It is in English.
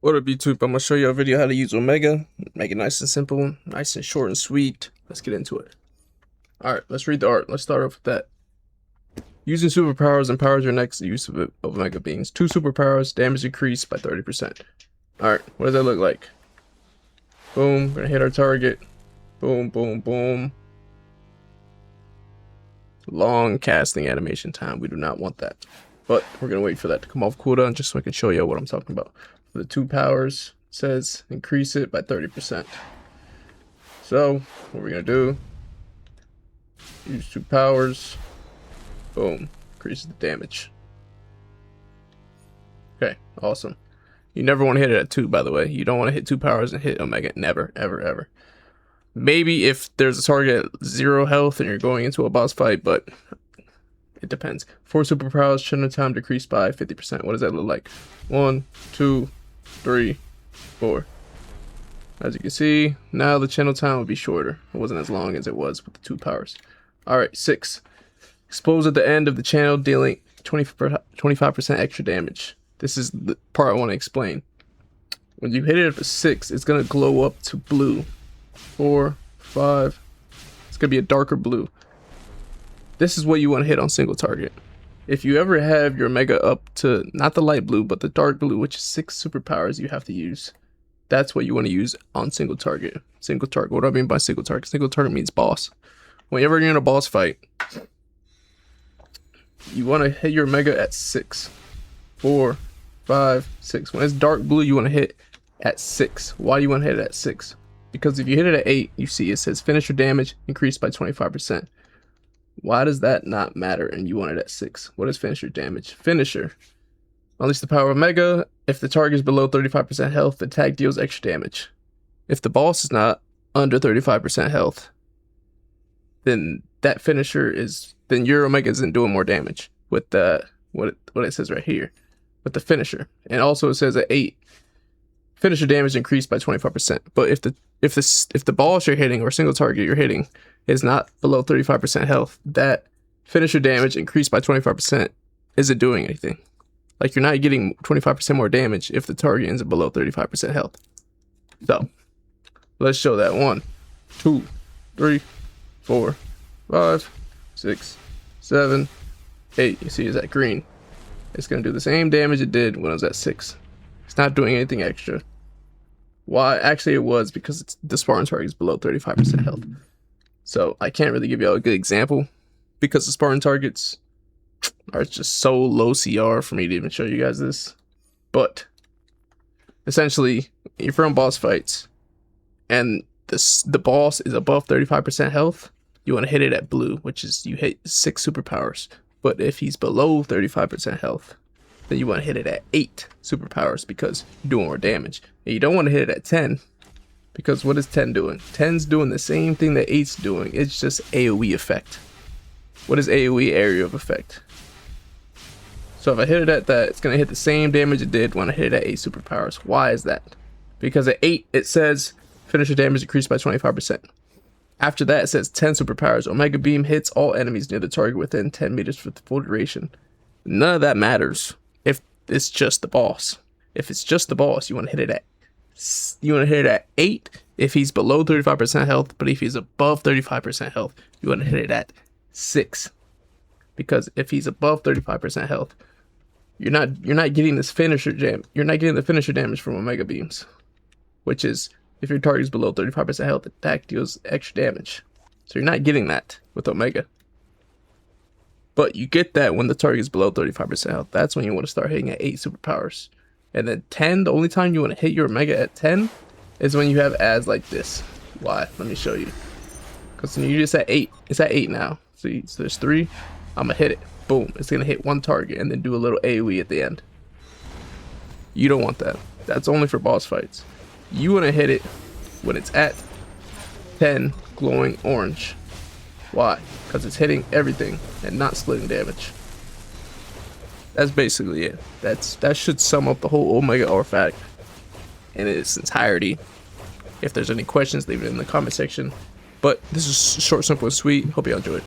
What up, YouTube? I'm gonna show you a video how to use Omega. Make it nice and simple, nice and short and sweet. Let's get into it. Alright, let's read the art. Let's start off with that. Using superpowers empowers your next use of Omega beams. 2 superpowers, damage increased by 30%. Alright, what does that look like? Boom, gonna hit our target. Boom, boom, boom. Long casting animation time. We do not want that. But we're gonna wait for that to come off cooldown just so I can show you what I'm talking about. For the 2 powers, it says increase it by 30%. So what we're gonna do, use 2 powers, boom, increases the damage. Okay, awesome. You never want to hit it at 2, by the way. You don't want to hit 2 powers and hit Omega. Never, ever, ever. Maybe if there's a target at 0 health and you're going into a boss fight, but it depends. 4 superpowers, channel time decreased by 50%. What does that look like? 1, 2, 3, 4. As you can see, now the channel time would be shorter. It wasn't as long as it was with the 2 powers. Alright, 6. Expose at the end of the channel, dealing 25% extra damage. This is the part I want to explain. When you hit it at 6, it's going to glow up to blue. 4, 5. It's going to be a darker blue. This is what you want to hit on single target. If you ever have your Omega up to not the light blue but the dark blue, which is 6 superpowers you have to use, that's what you want to use on single target. Single target. What do I mean by single target? Single target means boss. Whenever you're in a boss fight, you want to hit your Omega at 6, 4, 5, 6. When it's dark blue, you want to hit at 6. Why do you want to hit it at 6? Because if you hit it at 8, you see it says finisher damage increased by 25%. Why does that not matter and you want it at 6? What is finisher damage? Finisher. Unleash the power of Omega. If the target is below 35% health, the attack deals extra damage. If the boss is not under 35% health, then that finisher is, then your Omega isn't doing more damage with the what it says right here with the finisher. And also it says at 8, finisher damage increased by 25%. But if the boss you're hitting or single target you're hitting is not below 35% health, that finisher damage increased by 25% isn't doing anything. Like, you're not getting 25% more damage if the target isn't below 35% health. So let's show that. 1, 2, 3, 4, 5, 6, 7, 8. You see, is that green? It's gonna do the same damage it did when it was at 6. It's not doing anything extra. Why? Actually, it was because the Spartan target is below 35% health. So I can't really give you a good example because the Spartan targets are just so low CR for me to even show you guys this. But essentially, if you're on boss fights and the boss is above 35% health, you want to hit it at blue, which is you hit 6 superpowers. But if he's below 35% health, then you want to hit it at 8 superpowers because you're doing more damage. And you don't want to hit it at 10 because what is 10 doing? 10's doing the same thing that 8's doing. It's just AoE effect. What is AoE? Area of effect. So if I hit it at that, it's going to hit the same damage it did when I hit it at 8 superpowers. Why is that? Because at 8, it says finisher damage increased by 25%. After that, it says 10 superpowers. Omega Beam hits all enemies near the target within 10 meters for the full duration. None of that matters if it's just the boss. If it's just the boss, you want to hit it at 8 if he's below 35% health, but if he's above 35% health, you want to hit it at 6. Because if he's above 35% health, you're not getting this finisher jam. You're not getting the finisher damage from Omega Beams, which is if your target is below 35% health, the attack deals extra damage. So you're not getting that with Omega. But you get that when the target is below 35% health. That's when you want to start hitting at 8 superpowers. And then 10, the only time you want to hit your Omega at 10 is when you have ads like this. Why? Let me show you. Because when you're just at 8, it's at 8 now. See, so there's 3. I'm going to hit it. Boom. It's going to hit one target and then do a little AoE at the end. You don't want that. That's only for boss fights. You want to hit it when it's at 10 glowing orange. Why? Because it's hitting everything and not splitting damage. That's basically it. That should sum up the whole Omega artifact in its entirety. If there's any questions, leave it in the comment section. But this is short, simple, and sweet. Hope you all enjoyed.